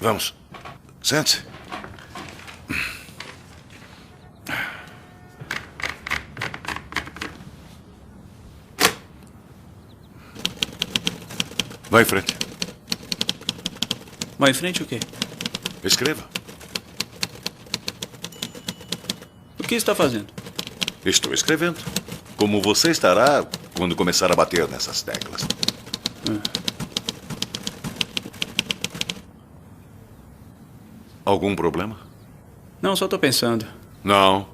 Vamos. Sente-se. Vai em frente. Vai em frente o quê? Escreva. O que está fazendo? Estou escrevendo. Como você estará quando começar a bater nessas teclas. Algum problema? Não, só estou pensando. Não.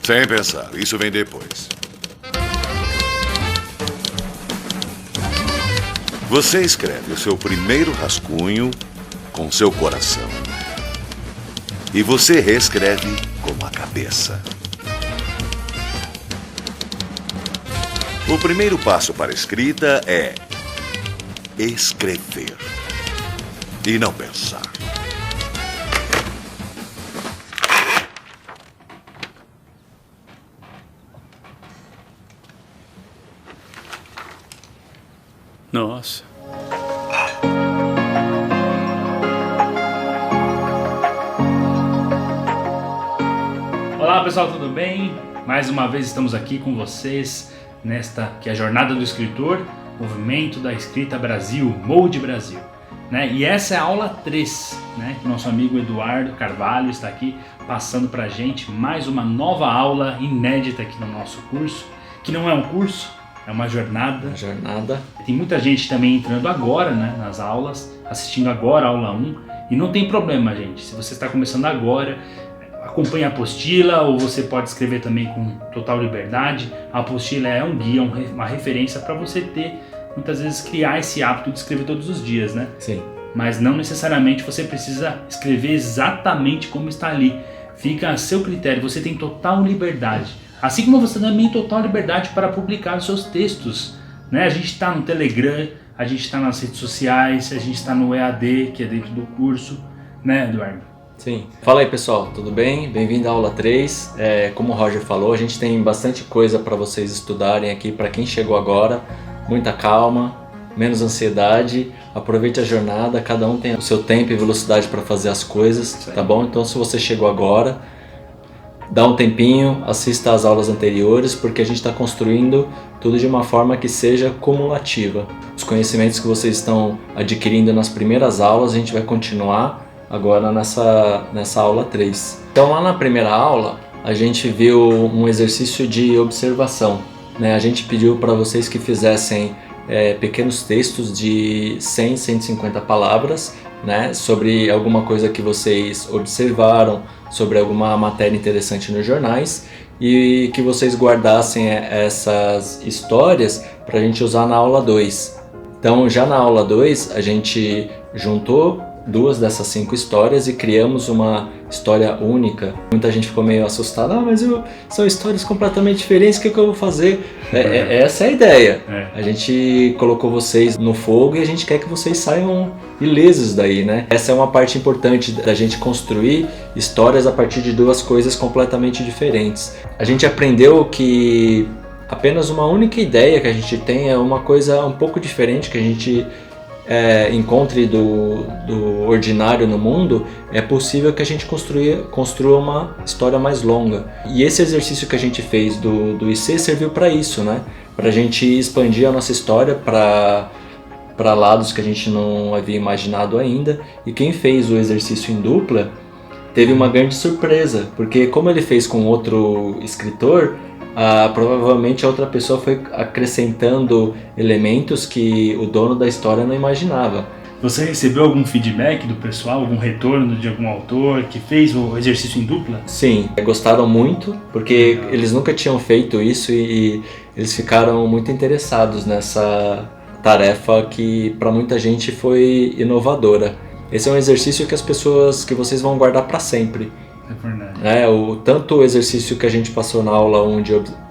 Sem pensar. Isso vem depois. Você escreve o seu primeiro rascunho com seu coração. E você reescreve com a cabeça. O primeiro passo para a escrita é escrever e não pensar. Nossa. Olá pessoal, tudo bem? Mais uma vez estamos aqui com vocês nesta que é a Jornada do Escritor, Movimento da Escrita Brasil, Molde Brasil, né? E essa é a aula 3, né? Que nosso amigo Eduardo Carvalho está aqui passando pra gente mais uma nova aula inédita aqui no nosso curso, que não é um curso, é uma jornada. Uma jornada. Tem muita gente também entrando agora, né, nas aulas, assistindo agora a aula 1, e não tem problema, gente. Se você está começando agora, acompanhe a apostila, ou você pode escrever também com total liberdade. A apostila é um guia, uma referência para você ter, muitas vezes, criar esse hábito de escrever todos os dias, né? Sim. Mas não necessariamente você precisa escrever exatamente como está ali. Fica a seu critério, você tem total liberdade. Assim como você também tem total liberdade para publicar os seus textos, né? A gente está no Telegram, a gente está nas redes sociais, a gente está no EAD, que é dentro do curso, né, Eduardo? Sim. Fala aí pessoal, tudo bem? Bem-vindo à aula 3. Como o Roger falou, a gente tem bastante coisa para vocês estudarem aqui, para quem chegou agora. Muita calma, menos ansiedade, aproveite a jornada, cada um tem o seu tempo e velocidade para fazer as coisas, tá bom? Então se você chegou agora, dá um tempinho, assista às aulas anteriores, porque a gente está construindo tudo de uma forma que seja cumulativa. Os conhecimentos que vocês estão adquirindo nas primeiras aulas, a gente vai continuar agora nessa aula 3. Então lá na primeira aula, a gente viu um exercício de observação, né? A gente pediu para vocês que fizessem pequenos textos de 100, 150 palavras, né? Sobre alguma coisa que vocês observaram, sobre alguma matéria interessante nos jornais, e que vocês guardassem essas histórias para a gente usar na aula 2. Então já na aula 2 a gente juntou 2 dessas 5 histórias e criamos uma história única. Muita gente ficou meio assustada, mas são histórias completamente diferentes, o que eu vou fazer? Essa é a ideia. A gente colocou vocês no fogo e a gente quer que vocês saiam ilesos daí, né? Essa é uma parte importante da gente construir histórias a partir de 2 coisas completamente diferentes. A gente aprendeu que apenas uma única ideia que a gente tem é uma coisa um pouco diferente que a gente encontre do ordinário no mundo. É possível que a gente construa uma história mais longa. E esse exercício que a gente fez do IC serviu para isso, né? Para a gente expandir a nossa história para lados que a gente não havia imaginado ainda. E quem fez o exercício em dupla teve uma grande surpresa, porque como ele fez com outro escritor, provavelmente a outra pessoa foi acrescentando elementos que o dono da história não imaginava. Você recebeu algum feedback do pessoal, algum retorno de algum autor que fez o exercício em dupla? Sim, gostaram muito, porque eles nunca tinham feito isso e eles ficaram muito interessados nessa tarefa que para muita gente foi inovadora. Esse é um exercício que vocês vão guardar para sempre. É verdade. Tanto o exercício que a gente passou na aula 1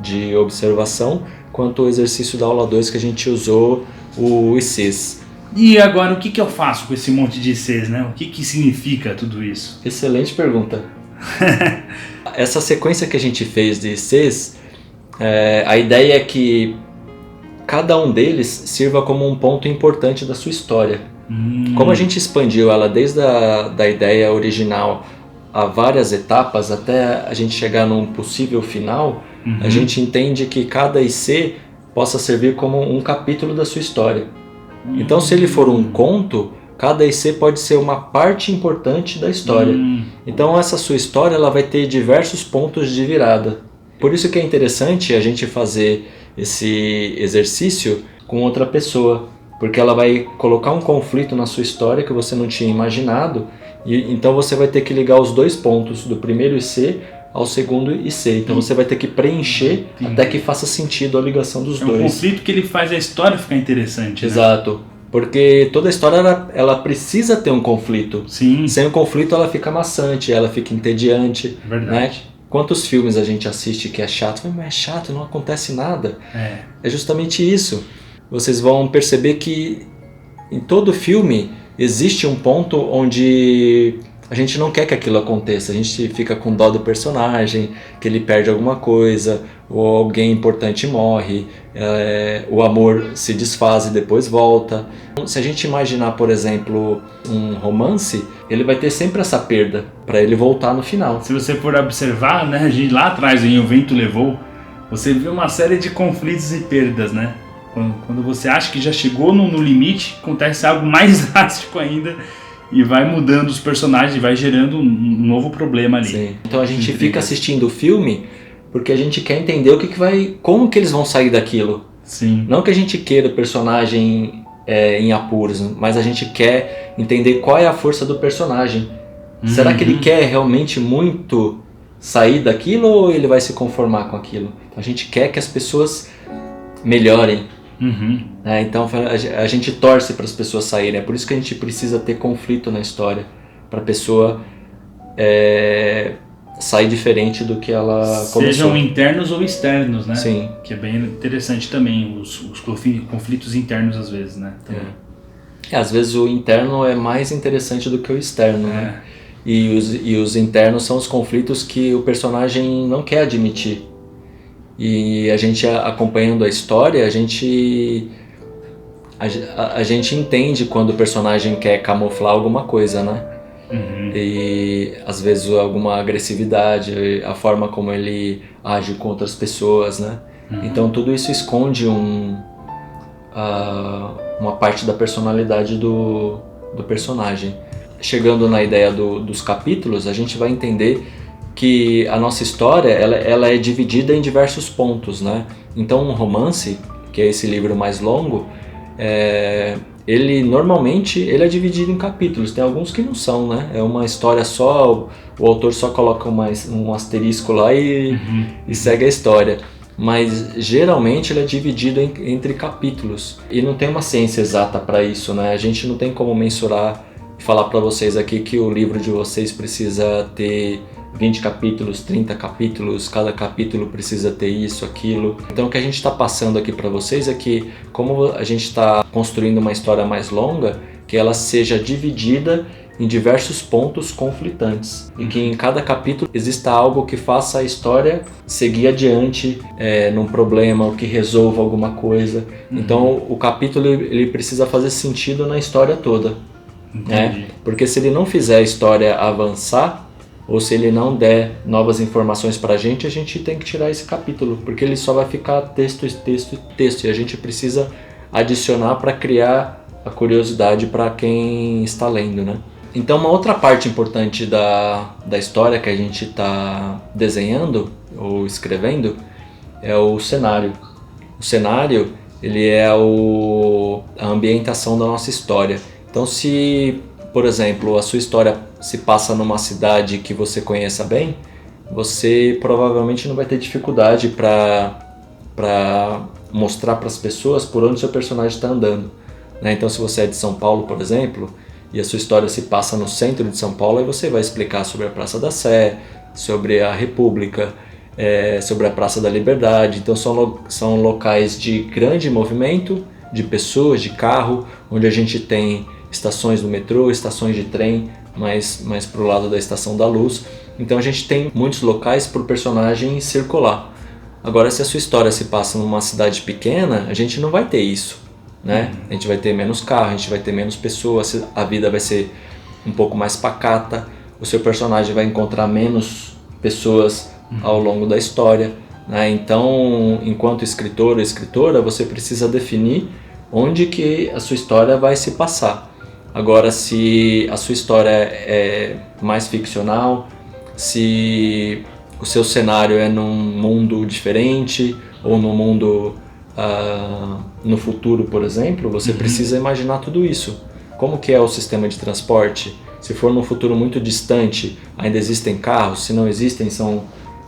de observação, quanto o exercício da aula 2 que a gente usou o ICs. E agora, o que eu faço com esse monte de ICs, né? O que significa tudo isso? Excelente pergunta. Essa sequência que a gente fez de ICs, a ideia é que cada um deles sirva como um ponto importante da sua história. Como a gente expandiu ela desde da ideia original a várias etapas até a gente chegar num possível final, a gente entende que cada IC possa servir como um capítulo da sua história. Então, se ele for um conto, cada IC pode ser uma parte importante da história. Então, essa sua história ela vai ter diversos pontos de virada. Por isso que é interessante a gente fazer esse exercício com outra pessoa, porque ela vai colocar um conflito na sua história que você não tinha imaginado, e então você vai ter que ligar os dois pontos, do primeiro IC ao segundo IC. Então você vai ter que preencher até que faça sentido a ligação dos dois. É um conflito que ele faz a história ficar interessante, né? Exato. Porque toda a história ela precisa ter um conflito. Sim. Sem o conflito ela fica maçante, ela fica entediante. Verdade. Né? Quantos filmes a gente assiste que é chato? Mas é chato, não acontece nada. É justamente isso. Vocês vão perceber que em todo filme existe um ponto onde a gente não quer que aquilo aconteça. A gente fica com dó do personagem, que ele perde alguma coisa, ou alguém importante morre, o amor se desfaz e depois volta. Se a gente imaginar, por exemplo, um romance, ele vai ter sempre essa perda para ele voltar no final. Se você for observar, né, a gente lá atrás em O Vento Levou, você vê uma série de conflitos e perdas, né? Quando você acha que já chegou no limite, acontece algo mais drástico ainda e vai mudando os personagens e vai gerando um novo problema ali. Sim. Então a gente fica assistindo o filme porque a gente quer entender como que eles vão sair daquilo. Sim. Não que a gente queira o personagem em apuros, mas a gente quer entender qual é a força do personagem. Será que ele quer realmente muito sair daquilo ou ele vai se conformar com aquilo? Então a gente quer que as pessoas melhorem. Então a gente torce para as pessoas saírem. É por isso que a gente precisa ter conflito na história, para a pessoa sair diferente do que ela começou. Sejam internos ou externos, né? Sim. Que é bem interessante também, os conflitos internos às vezes, né? Às vezes o interno é mais interessante do que o externo, né? E os internos são os conflitos que o personagem não quer admitir. E a gente acompanhando a história, a gente entende quando o personagem quer camuflar alguma coisa, né? E às vezes alguma agressividade, a forma como ele age com outras pessoas, né? Então tudo isso esconde uma parte da personalidade do personagem. Chegando na ideia dos capítulos, a gente vai entender que a nossa história ela é dividida em diversos pontos, né? Então um romance, que é esse livro mais longo, ele normalmente é dividido em capítulos. Tem alguns que não são, né? É uma história só, o autor só coloca um asterisco lá e segue a história. Mas geralmente ele é dividido entre capítulos e não tem uma ciência exata para isso, né? A gente não tem como mensurar e falar para vocês aqui que o livro de vocês precisa ter 20 capítulos, 30 capítulos, cada capítulo precisa ter isso, aquilo. Então o que a gente está passando aqui para vocês é que, como a gente está construindo uma história mais longa, que ela seja dividida em diversos pontos conflitantes e que em cada capítulo exista algo que faça a história seguir adiante num problema, ou que resolva alguma coisa. Então o capítulo ele precisa fazer sentido na história toda, né? Porque se ele não fizer a história avançar, ou se ele não der novas informações pra gente, a gente tem que tirar esse capítulo, porque ele só vai ficar texto, texto, texto, e a gente precisa adicionar para criar a curiosidade para quem está lendo, né? Então uma outra parte importante da história que a gente está desenhando ou escrevendo é o cenário. O cenário ele é a ambientação da nossa história. Então se, por exemplo, a sua história se passa numa cidade que você conheça bem, você provavelmente não vai ter dificuldade para mostrar para as pessoas por onde seu personagem está andando, né? Então se você é de São Paulo, por exemplo, e a sua história se passa no centro de São Paulo, aí você vai explicar sobre a Praça da Sé, sobre a República, sobre a Praça da Liberdade. Então são locais de grande movimento, de pessoas, de carro, onde a gente tem estações do metrô, estações de trem, mais para o lado da Estação da Luz. Então a gente tem muitos locais para o personagem circular. Agora, se a sua história se passa numa cidade pequena, a gente não vai ter isso. né? A gente vai ter menos carro, a gente vai ter menos pessoas, a vida vai ser um pouco mais pacata, o seu personagem vai encontrar menos pessoas ao longo da história, né? Então, enquanto escritor ou escritora, você precisa definir onde que a sua história vai se passar. Agora, se a sua história é mais ficcional, se o seu cenário é num mundo diferente ou num mundo no futuro, por exemplo, você precisa imaginar tudo isso. Como que é o sistema de transporte? Se for num futuro muito distante, ainda existem carros? Se não existem, são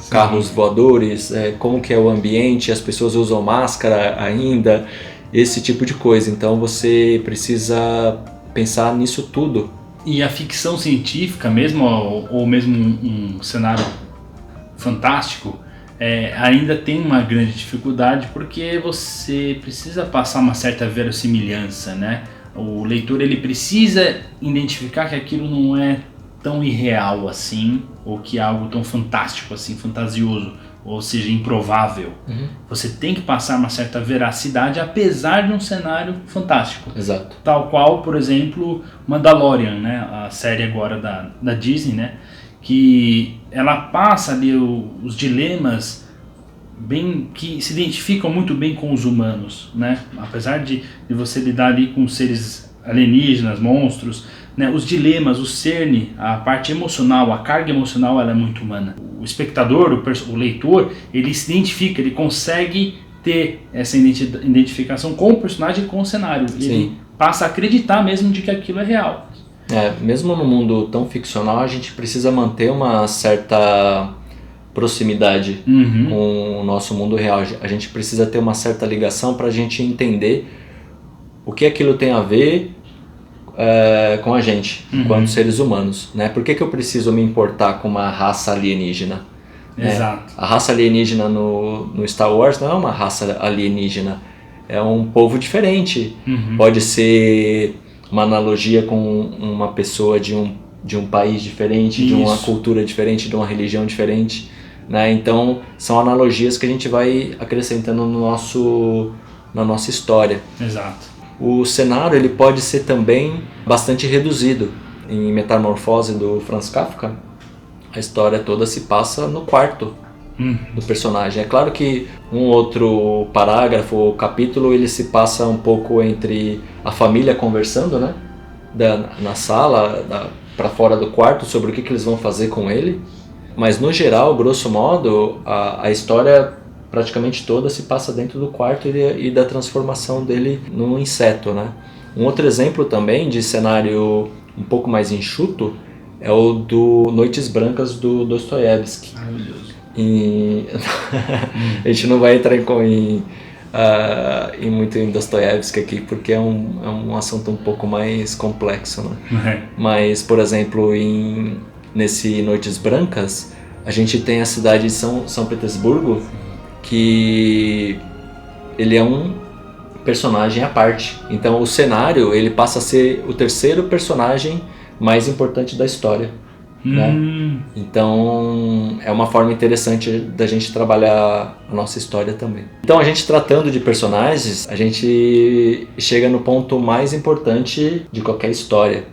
carros voadores? Como que é o ambiente? As pessoas usam máscara ainda? Esse tipo de coisa. Então você precisa pensar nisso tudo. E a ficção científica mesmo, ou mesmo um cenário fantástico, ainda tem uma grande dificuldade, porque você precisa passar uma certa verossimilhança, né? O leitor ele precisa identificar que aquilo não é tão irreal assim, ou que é algo tão fantástico assim, fantasioso, ou seja, improvável. Você tem que passar uma certa veracidade, apesar de um cenário fantástico. Exato. Tal qual, por exemplo, Mandalorian, né? A série agora da Disney, né? Que ela passa ali os dilemas que se identificam muito bem com os humanos, né? Apesar de você lidar ali com seres alienígenas, monstros, né? Os dilemas, o cerne, a parte emocional, a carga emocional, ela é muito humana. O espectador, o leitor, ele se identifica, ele consegue ter essa identificação com o personagem e com o cenário. Ele passa a acreditar mesmo de que aquilo é real. Mesmo no mundo tão ficcional, a gente precisa manter uma certa proximidade com o nosso mundo real. A gente precisa ter uma certa ligação para a gente entender o que aquilo tem a ver com a gente, enquanto seres humanos, né? Por que eu preciso me importar com uma raça alienígena? Exato. A raça alienígena no Star Wars não é uma raça alienígena, é um povo diferente. Pode ser uma analogia com uma pessoa de um país diferente, de uma cultura diferente, de uma religião diferente, né? Então são analogias que a gente vai acrescentando na nossa história. Exato. O cenário ele pode ser também bastante reduzido. Em Metamorfose do Franz Kafka, a história toda se passa no quarto do personagem. É claro que um outro parágrafo ou capítulo ele se passa um pouco entre a família conversando, né, na sala, para fora do quarto, sobre o que eles vão fazer com ele. Mas no geral, grosso modo, a história praticamente toda se passa dentro do quarto e da transformação dele num inseto, né? Um outro exemplo também de cenário um pouco mais enxuto é o do Noites Brancas do Dostoiévski. Maravilhoso. A gente não vai entrar muito em Dostoiévski aqui, porque é um assunto um pouco mais complexo, né? Mas, por exemplo, nesse Noites Brancas, a gente tem a cidade de São Petersburgo, que ele é um personagem à parte. Então o cenário ele passa a ser o terceiro personagem mais importante da história. Né? Então é uma forma interessante da gente trabalhar a nossa história também. Então a gente tratando de personagens, a gente chega no ponto mais importante de qualquer história: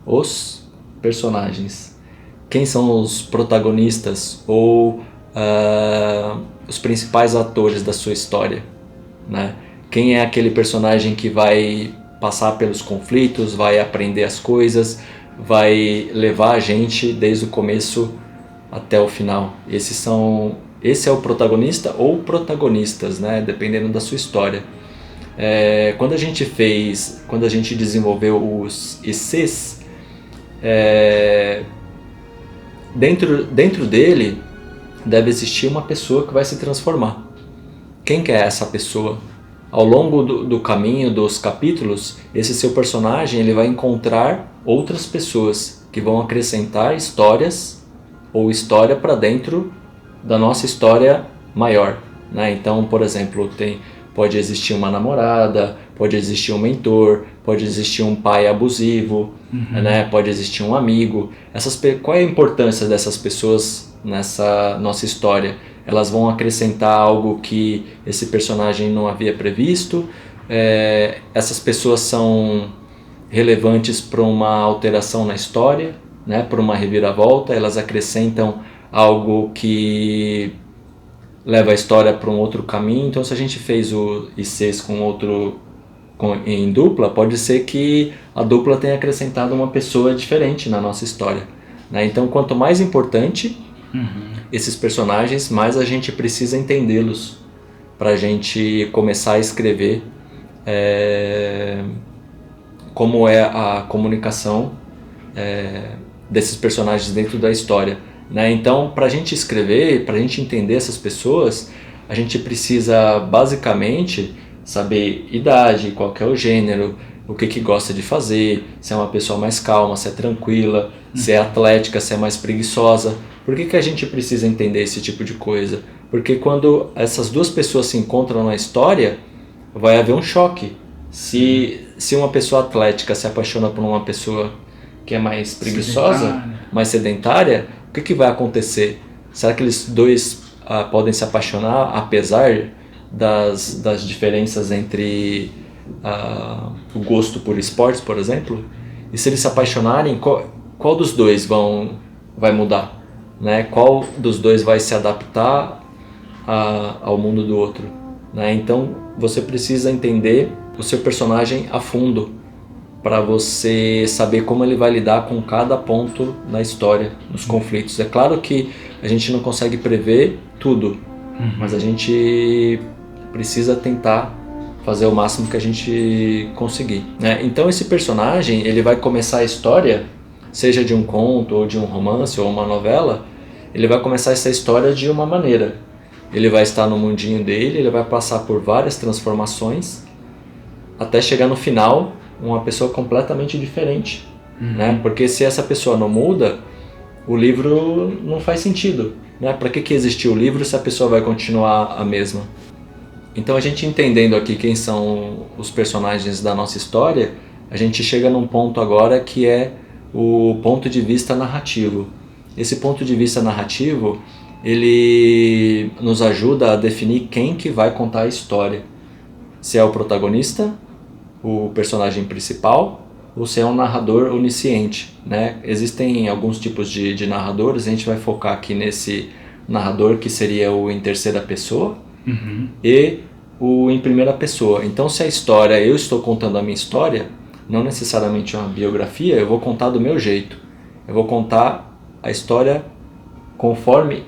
os personagens. Quem são os protagonistas ou os principais atores da sua história, né? Quem é aquele personagem que vai passar pelos conflitos, vai aprender as coisas, vai levar a gente desde o começo até o final. Esse é o protagonista ou protagonistas, né? Dependendo da sua história. Quando a gente desenvolveu os ICs, dentro dele deve existir uma pessoa que vai se transformar. Quem que é essa pessoa? Ao longo do caminho dos capítulos, esse seu personagem ele vai encontrar outras pessoas que vão acrescentar histórias ou história para dentro da nossa história maior, né? Então, por exemplo, pode existir uma namorada, pode existir um mentor, pode existir um pai abusivo, né? Pode existir um amigo. Qual é a importância dessas pessoas nessa nossa história? Elas vão acrescentar algo que esse personagem não havia previsto, essas pessoas são relevantes para uma alteração na história, né, para uma reviravolta, elas acrescentam algo que leva a história para um outro caminho. Então, se a gente fez o ICs em dupla, pode ser que a dupla tenha acrescentado uma pessoa diferente na nossa história, né? Então, quanto mais importante esses personagens, mais a gente precisa entendê-los para a gente começar a escrever como é a comunicação desses personagens dentro da história, né? Então, para a gente escrever, para a gente entender essas pessoas, a gente precisa basicamente saber idade, qual que é o gênero, o que gosta de fazer, se é uma pessoa mais calma, se é tranquila, se é atlética, se é mais preguiçosa. Por que a gente precisa entender esse tipo de coisa? Porque quando essas duas pessoas se encontram na história, vai haver um choque. Se uma pessoa atlética se apaixona por uma pessoa que é mais preguiçosa, mais sedentária, o que vai acontecer? Será que eles dois podem se apaixonar apesar das diferenças entre o gosto por esportes, por exemplo? E se eles se apaixonarem, qual dos dois vai mudar, né? Qual dos dois vai se adaptar ao mundo do outro, né? Então você precisa entender o seu personagem a fundo para você saber como ele vai lidar com cada ponto na história, nos conflitos. É claro que a gente não consegue prever tudo, mas a gente precisa tentar fazer o máximo que a gente conseguir, né? Então esse personagem, ele vai começar a história, seja de um conto ou de um romance ou uma novela, ele vai começar essa história de uma maneira. Ele vai estar no mundinho dele, ele vai passar por várias transformações até chegar no final uma pessoa completamente diferente, né? Porque se essa pessoa não muda, o livro não faz sentido, né? Para que existiu o livro se a pessoa vai continuar a mesma? Então, a gente entendendo aqui quem são os personagens da nossa história, a gente chega num ponto agora que é o ponto de vista narrativo. Esse ponto de vista narrativo, ele nos ajuda a definir quem que vai contar a história. Se é o protagonista, o personagem principal, ou se é um narrador onisciente, né? Existem alguns tipos de narradores, a gente vai focar aqui nesse narrador que seria o em terceira pessoa e o em primeira pessoa. Então, se a história, eu estou contando a minha história, não necessariamente uma biografia, eu vou contar do meu jeito. Eu vou contar a história conforme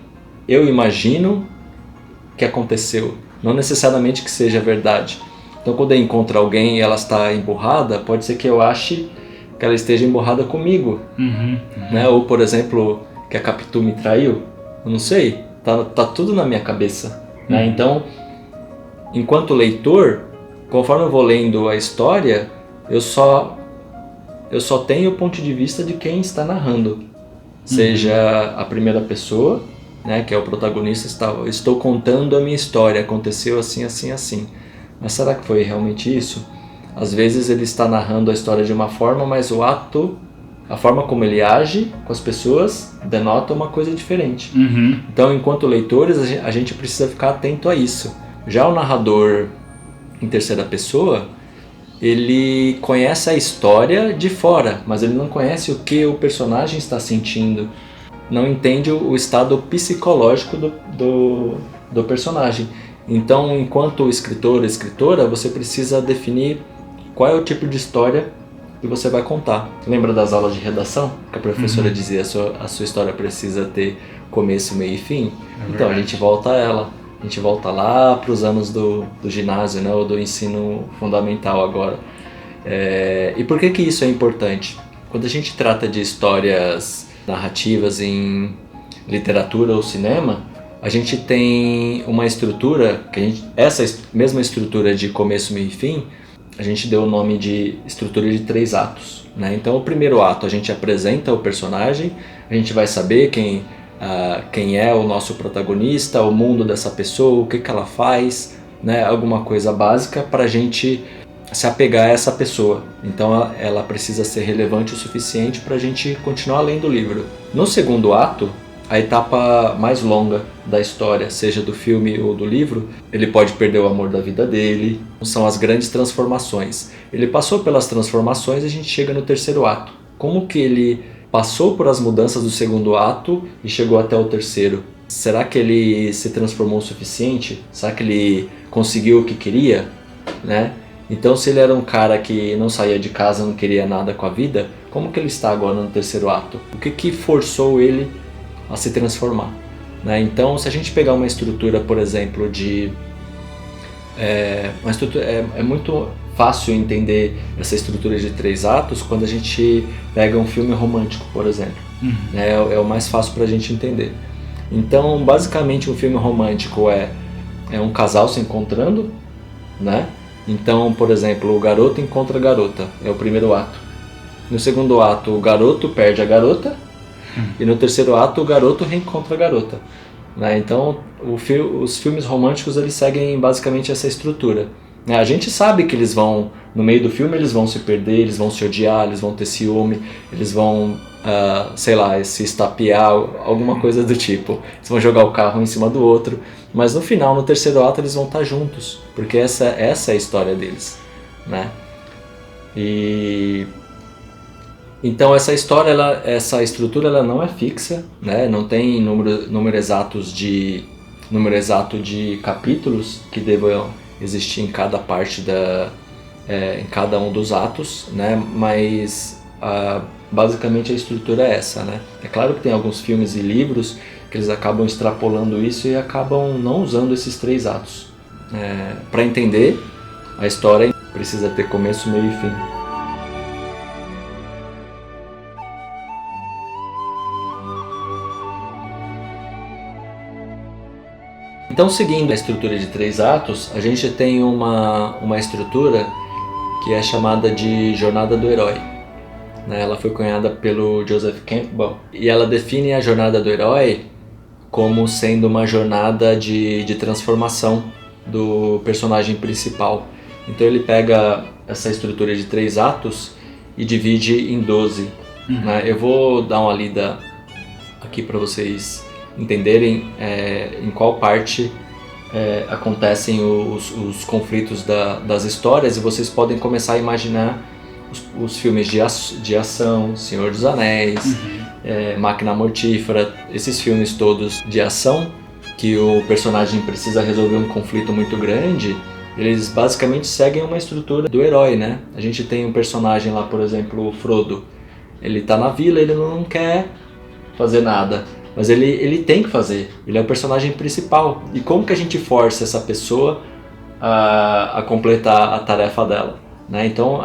eu imagino que aconteceu, não necessariamente que seja verdade. Então, quando eu encontro alguém e ela está emburrada, pode ser que eu ache que ela esteja emburrada comigo, né? Ou, por exemplo, que a Capitu me traiu, eu não sei, tá tudo na minha cabeça, né? Então, enquanto leitor, conforme eu vou lendo a história, eu só tenho o ponto de vista de quem está narrando, seja a primeira pessoa, né, que é o protagonista, estou contando a minha história, aconteceu assim, assim, assim. Mas será que foi realmente isso? Às vezes ele está narrando a história de uma forma, mas a forma como ele age com as pessoas denota uma coisa diferente. Então, enquanto leitores, a gente precisa ficar atento a isso. Já o narrador em terceira pessoa, ele conhece a história de fora, mas ele não conhece o que o personagem está sentindo, não entende o estado psicológico do personagem. Então, enquanto escritor ou escritora, você precisa definir qual é o tipo de história que você vai contar. Lembra das aulas de redação? Que a professora dizia, a sua história precisa ter começo, meio e fim? Então, a gente volta a ela. A gente volta lá para os anos do ginásio, né, ou do ensino fundamental agora. E por que isso é importante? Quando a gente trata de histórias narrativas em literatura ou cinema, a gente tem uma estrutura, essa mesma estrutura de começo, meio e fim, a gente deu o nome de estrutura de 3 atos, né? Então, o primeiro ato, a gente apresenta o personagem, a gente vai saber quem é o nosso protagonista, o mundo dessa pessoa, o que ela faz, né? Alguma coisa básica para a gente se apegar a essa pessoa. Então, ela precisa ser relevante o suficiente para a gente continuar lendo o livro. No segundo ato, a etapa mais longa da história, seja do filme ou do livro, ele pode perder o amor da vida dele. São as grandes transformações. Ele passou pelas transformações e a gente chega no terceiro ato. Como que ele passou por as mudanças do segundo ato e chegou até o terceiro? Será que ele se transformou o suficiente? Será que ele conseguiu o que queria? Né? Então, se ele era um cara que não saía de casa, não queria nada com a vida, como que ele está agora no terceiro ato? O que forçou ele a se transformar? Né? Então, se a gente pegar uma estrutura, por exemplo, é muito fácil entender essa estrutura de 3 atos quando a gente pega um filme romântico, por exemplo. É o mais fácil para a gente entender. Então, basicamente, um filme romântico é um casal se encontrando, né? Então, por exemplo, o garoto encontra a garota, é o primeiro ato. No segundo ato, o garoto perde a garota, e no terceiro ato, o garoto reencontra a garota. Né? Então, os filmes românticos eles seguem basicamente essa estrutura. A gente sabe que eles vão, no meio do filme, eles vão se perder, eles vão se odiar, eles vão ter ciúme, eles vão, sei lá, se estapear, alguma coisa do tipo. Eles vão jogar o carro em cima do outro. Mas no final, no terceiro ato, eles vão estar juntos, porque essa é a história deles. Né? Então essa história, essa estrutura ela não é fixa, né? Não tem número exato de capítulos que devam existir em cada parte em cada um dos atos, né? Mas basicamente a estrutura é essa, né? É claro que tem alguns filmes e livros que eles acabam extrapolando isso e acabam não usando esses 3 atos. Para entender a história precisa ter começo, meio e fim. Então, seguindo a estrutura de 3 atos, a gente tem uma estrutura que é chamada de Jornada do Herói. Né? Ela foi cunhada pelo Joseph Campbell e ela define a Jornada do Herói como sendo uma jornada de transformação do personagem principal. Então ele pega essa estrutura de 3 atos e divide em 12. Né? Eu vou dar uma lida aqui para vocês entenderem em qual parte acontecem os conflitos das histórias, e vocês podem começar a imaginar os filmes de ação, Senhor dos Anéis, Máquina Mortífera, esses filmes todos de ação que o personagem precisa resolver um conflito muito grande. Eles basicamente seguem uma estrutura do herói, né? A gente tem um personagem lá, por exemplo, o Frodo. Ele tá na vila, ele não quer fazer nada, mas ele tem que fazer. Ele é o personagem principal. E como que a gente força essa pessoa a completar a tarefa dela? Né? Então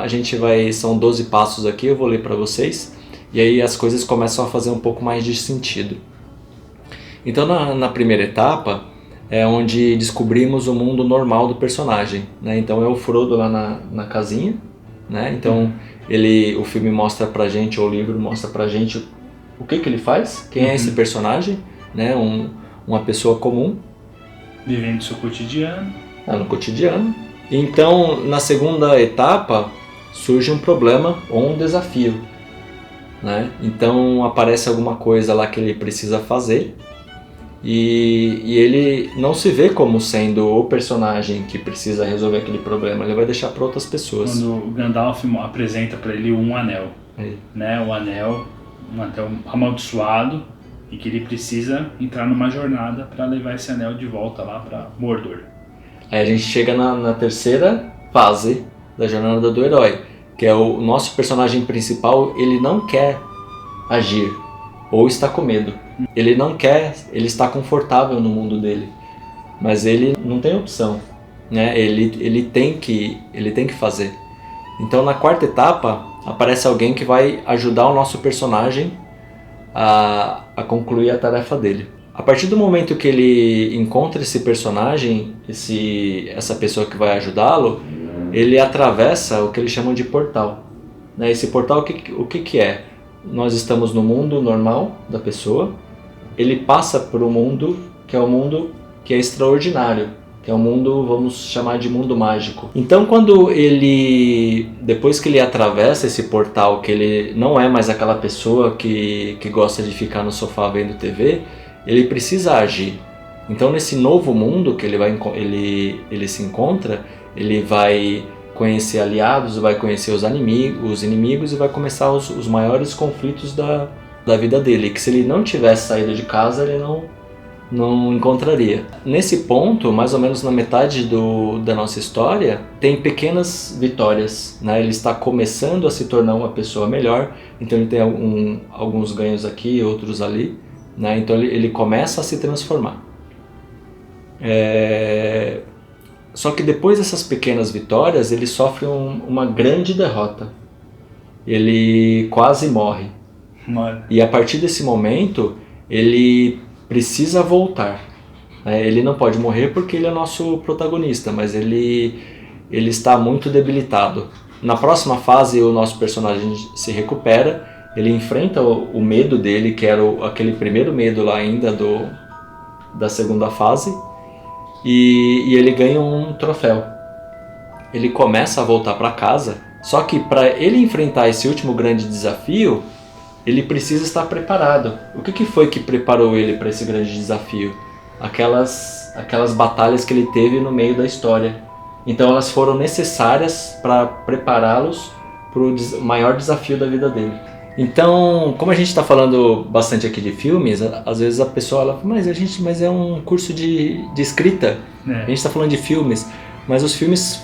são 12 passos aqui, eu vou ler para vocês, e aí as coisas começam a fazer um pouco mais de sentido. Então na primeira etapa é onde descobrimos o mundo normal do personagem. Né? Então é o Frodo lá na casinha. Né? Então o filme mostra pra gente, ou o livro mostra pra gente o que ele faz, quem é esse personagem, né? Uma pessoa comum. Vivendo seu cotidiano. No cotidiano. Então, na segunda etapa, surge um problema ou um desafio. Né? Então, aparece alguma coisa lá que ele precisa fazer e ele não se vê como sendo o personagem que precisa resolver aquele problema, ele vai deixar para outras pessoas. Quando o Gandalf apresenta para ele um anel, né? Um anel amaldiçoado, e que ele precisa entrar numa jornada para levar esse anel de volta lá para Mordor. Aí a gente chega na terceira fase da jornada do herói, que é o nosso personagem principal. Ele não quer agir, ou está com medo. Ele não quer, ele está confortável no mundo dele, mas ele não tem opção, né? Ele tem que fazer. Então na quarta etapa aparece alguém que vai ajudar o nosso personagem a concluir a tarefa dele. A partir do momento que ele encontra esse personagem, essa pessoa que vai ajudá-lo, ele atravessa o que eles chamam de portal. Né? Esse portal, o que é? Nós estamos no mundo normal da pessoa, ele passa para o mundo que é extraordinário, que é um mundo, vamos chamar de mundo mágico. Então depois que ele atravessa esse portal, que ele não é mais aquela pessoa que gosta de ficar no sofá vendo TV, ele precisa agir. Então nesse novo mundo que ele se encontra, ele vai conhecer aliados, vai conhecer os inimigos e vai começar os maiores conflitos da vida dele, que se ele não tivesse saído de casa, ele não encontraria. Nesse ponto, mais ou menos na metade da nossa história, tem pequenas vitórias, né? Ele está começando a se tornar uma pessoa melhor, então ele tem alguns ganhos aqui, outros ali, né? Então ele começa a se transformar. Só que depois dessas pequenas vitórias, ele sofre uma grande derrota. Ele quase morre. E a partir desse momento, ele precisa voltar. Ele não pode morrer porque ele é nosso protagonista, mas ele está muito debilitado. Na próxima fase, o nosso personagem se recupera, ele enfrenta o medo dele, que era aquele primeiro medo lá ainda da segunda fase, e ele ganha um troféu. Ele começa a voltar para casa, só que para ele enfrentar esse último grande desafio, ele precisa estar preparado. O que foi que preparou ele para esse grande desafio? Aquelas batalhas que ele teve no meio da história. Então elas foram necessárias para prepará-los para o maior desafio da vida dele. Então, como a gente está falando bastante aqui de filmes, às vezes a pessoa fala, mas é um curso de escrita, a gente está falando de filmes, mas os filmes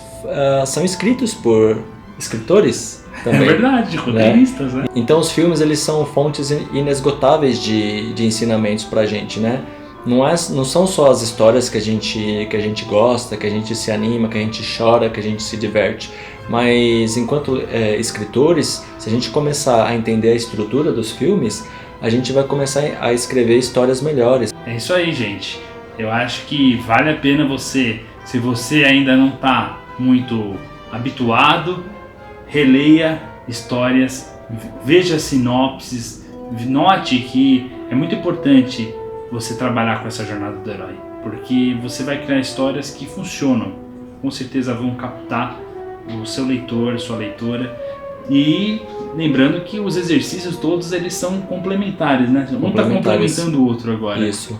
são escritos por escritores também. É verdade, roteiristas, né? Então os filmes, eles são fontes inesgotáveis de ensinamentos pra gente, né? Não são só as histórias que a gente gosta, que a gente se anima, que a gente chora, que a gente se diverte, mas enquanto escritores, se a gente começar a entender a estrutura dos filmes, a gente vai começar a escrever histórias melhores. É isso aí, gente. Eu acho que vale a pena você, se você ainda não está muito habituado, releia histórias, veja sinopses, note que é muito importante você trabalhar com essa jornada do herói, porque você vai criar histórias que funcionam, com certeza vão captar o seu leitor, sua leitora, e lembrando que os exercícios todos eles são complementares, né? Um está complementando o outro agora. Isso.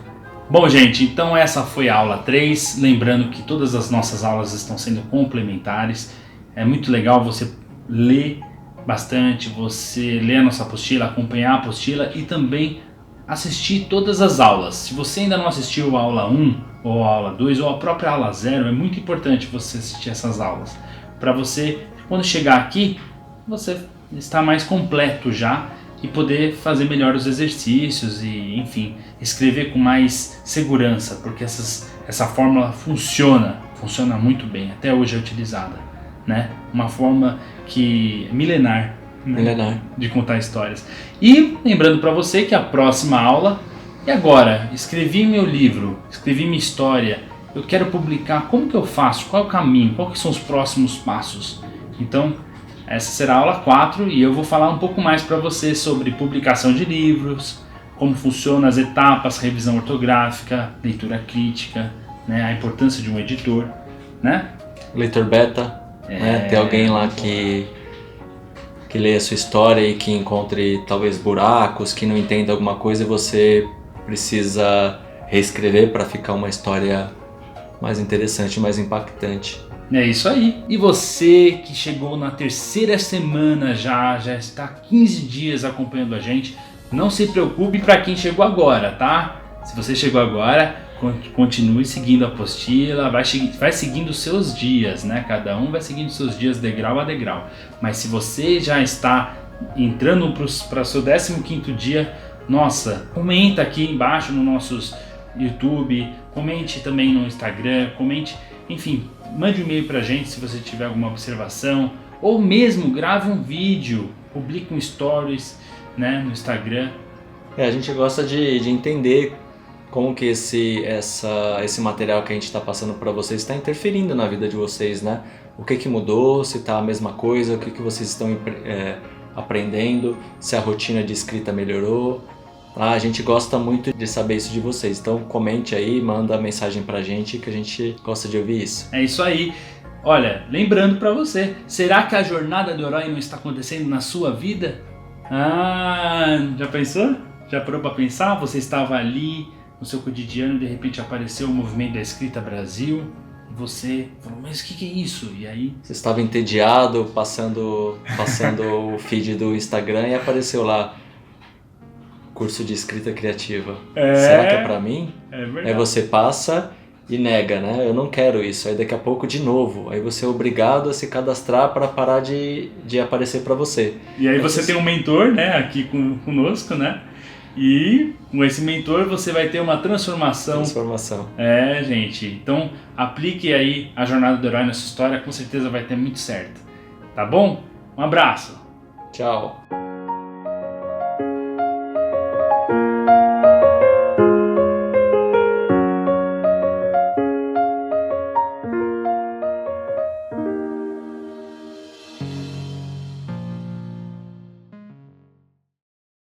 Bom, gente, então essa foi a aula 3, lembrando que todas as nossas aulas estão sendo complementares. É muito legal você ler bastante, você ler a nossa apostila, acompanhar a apostila e também assistir todas as aulas. Se você ainda não assistiu a aula 1 ou a aula 2 ou a própria aula 0, é muito importante você assistir essas aulas, para você, quando chegar aqui, você estar mais completo já e poder fazer melhor os exercícios e, enfim, escrever com mais segurança, porque essa fórmula funciona muito bem, até hoje é utilizada, né? Uma forma que milenar, né? Milenar de contar histórias. E lembrando para você que a próxima aula é agora. Escrevi meu livro, escrevi minha história, eu quero publicar, como que eu faço? Qual é o caminho? Quais são os próximos passos? Então, essa será a aula 4 e eu vou falar um pouco mais para você sobre publicação de livros, como funcionam as etapas, revisão ortográfica, leitura crítica, né? A importância de um editor, né? Leitor beta, né? Tem alguém lá que lê a sua história e que encontre talvez buracos, que não entenda alguma coisa e você precisa reescrever para ficar uma história mais interessante, mais impactante. É isso aí. E você que chegou na 3ª semana já está 15 dias acompanhando a gente, não se preocupe para quem chegou agora, tá? Se você chegou agora, continue seguindo a apostila, vai seguindo os seus dias, né? Cada um vai seguindo os seus dias degrau a degrau. Mas se você já está entrando para o seu 15º dia, nossa, comenta aqui embaixo no nossos YouTube, comente também no Instagram, comente, enfim, mande um e-mail pra gente se você tiver alguma observação, ou mesmo grave um vídeo, publique um stories, né, no Instagram. A gente gosta de entender como que esse material que a gente está passando para vocês está interferindo na vida de vocês, né? O que mudou, se está a mesma coisa, o que vocês estão aprendendo, se a rotina de escrita melhorou. Tá? A gente gosta muito de saber isso de vocês. Então comente aí, manda mensagem pra gente que a gente gosta de ouvir isso. É isso aí. Olha, lembrando pra você, será que a jornada do herói não está acontecendo na sua vida? Já pensou? Já parou pra pensar? Você estava ali no seu cotidiano, de repente apareceu o movimento da Escrita Brasil, e você falou, mas o que é isso? E aí? Você estava entediado, passando o feed do Instagram e apareceu lá, curso de escrita criativa. Será que é pra mim? É verdade. Aí você passa e nega, né? Eu não quero isso. Aí daqui a pouco de novo. Aí você é obrigado a se cadastrar para parar de aparecer para você. E aí você tem um mentor, né, aqui conosco, né? E com esse mentor você vai ter uma transformação. Gente. Então aplique aí a jornada do herói nessa história, com certeza vai ter muito certo. Tá bom? Um abraço. Tchau.